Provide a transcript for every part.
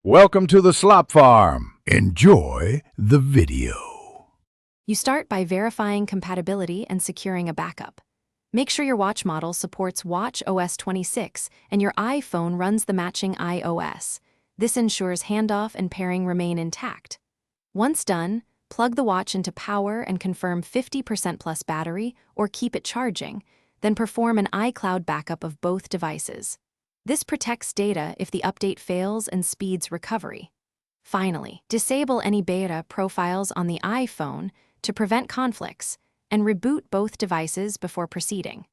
Welcome to the Slop Farm. Enjoy the video. You start by verifying compatibility and securing a backup. Make sure your watch model supports WatchOS 26 and your iPhone runs the matching iOS. This ensures handoff and pairing remain intact. Once done, plug the watch into power and confirm 50% plus battery or keep it charging, then perform an iCloud backup of both devices. This protects data if the update fails and speeds recovery. Finally, disable any beta profiles on the iPhone to prevent conflicts and reboot both devices before proceeding.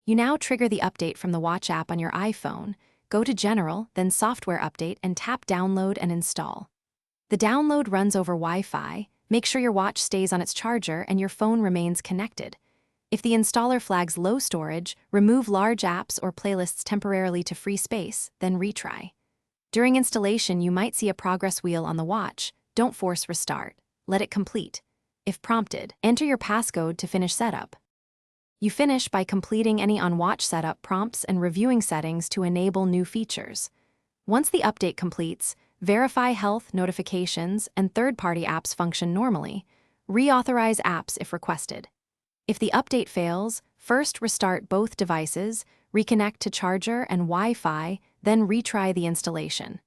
You now trigger the update from the Watch app on your iPhone, go to General, then Software Update and tap Download and Install. The download runs over Wi-Fi. Make sure your watch stays on its charger and your phone remains connected. If the installer flags low storage, remove large apps or playlists temporarily to free space, then retry. During installation, you might see a progress wheel on the watch. Don't force restart. Let it complete. If prompted, enter your passcode to finish setup. You finish by completing any on-watch setup prompts and reviewing settings to enable new features. Once the update completes, verify health notifications and third-party apps function normally. Reauthorize apps if requested. If the update fails, first restart both devices, reconnect to charger and Wi-Fi, then retry the installation.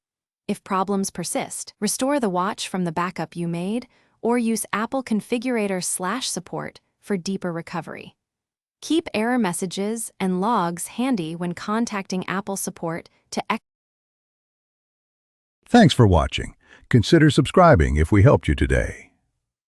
If problems persist, restore the watch from the backup you made or use Apple Configurator/support for deeper recovery. Keep error messages and logs handy when contacting Apple support to Thanks for watching. Consider subscribing if we helped you today.